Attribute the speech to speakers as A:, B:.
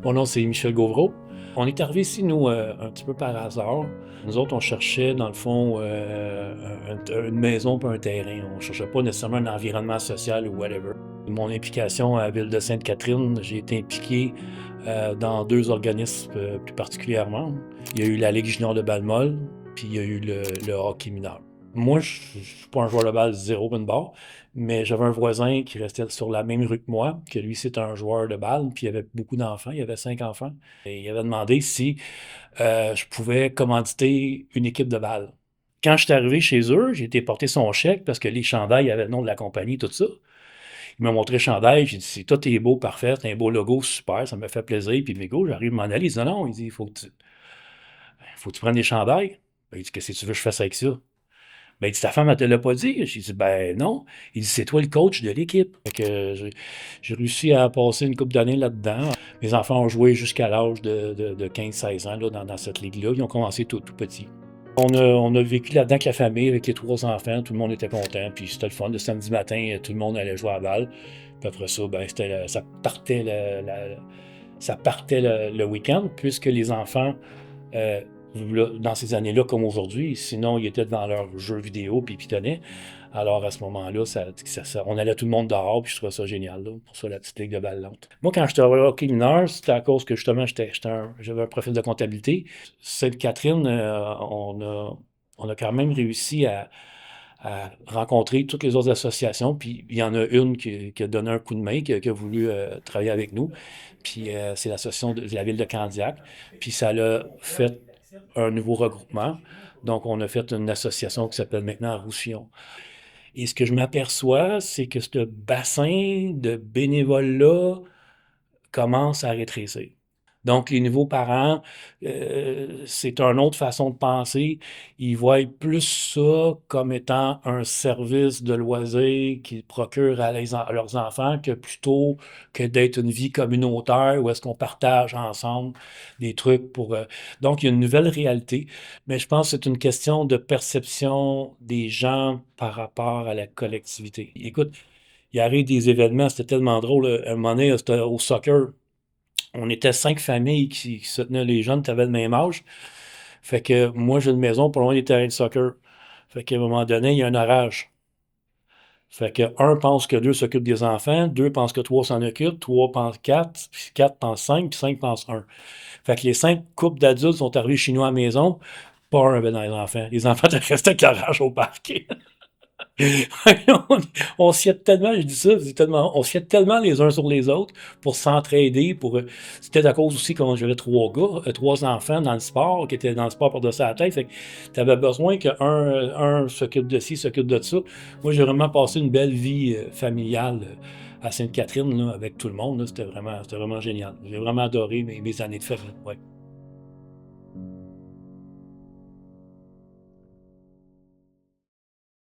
A: Mon nom, c'est Michel Gauvreau. On est arrivé ici, nous, un petit peu par hasard. Nous autres, on cherchait, dans le fond, une maison pour un terrain. On cherchait pas nécessairement un environnement social ou whatever. Mon implication à la ville de Sainte-Catherine, j'ai été impliqué dans deux organismes plus particulièrement. Il y a eu la Ligue junior de balle-molle, puis il y a eu le hockey mineur. Moi, je suis pas un joueur de balle zéro une barre, mais j'avais un voisin qui restait sur la même rue que moi, que lui, c'était un joueur de balle, puis il y avait beaucoup d'enfants, il y avait 5 enfants. Et il avait demandé si je pouvais commanditer une équipe de balle. Quand je suis arrivé chez eux, j'ai été porter son chèque parce que les chandails avaient le nom de la compagnie, tout ça. Il m'a montré le chandail, j'ai dit, c'est toi, t'es beau, parfait, t'as un beau logo, super, ça me fait plaisir. Puis mes gars, j'arrive à m'en aller. Il dit, non, non, il dit, faut que tu prennes des chandails. Ben, il dit, qu'est-ce que tu veux que je fasse avec ça? Ben, il dit, ta femme, elle te l'a pas dit? J'ai dit, ben non. Il dit, c'est toi le coach de l'équipe. Fait que j'ai réussi à passer une couple d'années là-dedans. Mes enfants ont joué jusqu'à l'âge de 15-16 ans là, dans cette ligue-là. Ils ont commencé tout petits. On a vécu là-dedans avec la famille, avec les 3 enfants. Tout le monde était content. Puis c'était le fun. Le samedi matin, tout le monde allait jouer à la balle. Puis après ça, ben, ça partait le week-end, puisque les enfants dans ces années-là, comme aujourd'hui, sinon ils étaient devant leurs jeux vidéo puis ils pitonnaient. Alors à ce moment-là, on allait tout le monde dehors, puis je trouvais ça génial, là, pour ça la petite ligue de balle lente. Moi, quand j'étais au hockey mineur, c'était à cause que justement j'avais un profil de comptabilité. Sainte-Catherine, on a quand même réussi à rencontrer toutes les autres associations, puis il y en a une qui a donné un coup de main, qui a voulu travailler avec nous, puis c'est l'association de la ville de Candiac, puis ça l'a fait un nouveau regroupement. Donc, on a fait une association qui s'appelle maintenant Roussillon. Et ce que je m'aperçois, c'est que ce bassin de bénévoles-là commence à rétrécir. Donc, les nouveaux parents, c'est une autre façon de penser. Ils voient plus ça comme étant un service de loisir qu'ils procurent à leurs enfants que plutôt que d'être une vie communautaire où est-ce qu'on partage ensemble des trucs pour... Donc, il y a une nouvelle réalité, mais je pense que c'est une question de perception des gens par rapport à la collectivité. Écoute, il arrive des événements, c'était tellement drôle. À un moment donné, c'était au soccer. On était 5 familles qui soutenaient les jeunes, tu avais le même âge. Fait que moi, j'ai une maison pas loin des terrains de soccer. Fait qu'à un moment donné, il y a un orage. Fait que un pense que deux s'occupent des enfants, deux pensent que trois s'en occupent, trois pensent quatre, puis quatre pensent cinq, puis cinq pensent un. Fait que les 5 couples d'adultes sont arrivés chez nous à la maison, pas un avait dans les enfants. Les enfants étaient restés avec l'orage au parc. on, on s'y aide tellement, je dis ça, c'est tellement, on s'y aide tellement les uns sur les autres pour s'entraider. C'était à cause aussi quand j'avais 3 gars, 3 enfants dans le sport, qui étaient dans le sport par-dessus la tête. Fait que tu avais besoin qu'un un s'occupe de ci, s'occupe de ça. Moi, j'ai vraiment passé une belle vie familiale à Sainte-Catherine là, avec tout le monde. C'était vraiment génial. J'ai vraiment adoré mes années de famille. Ouais.